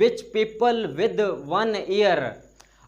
rich people with 1 year،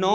9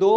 2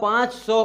500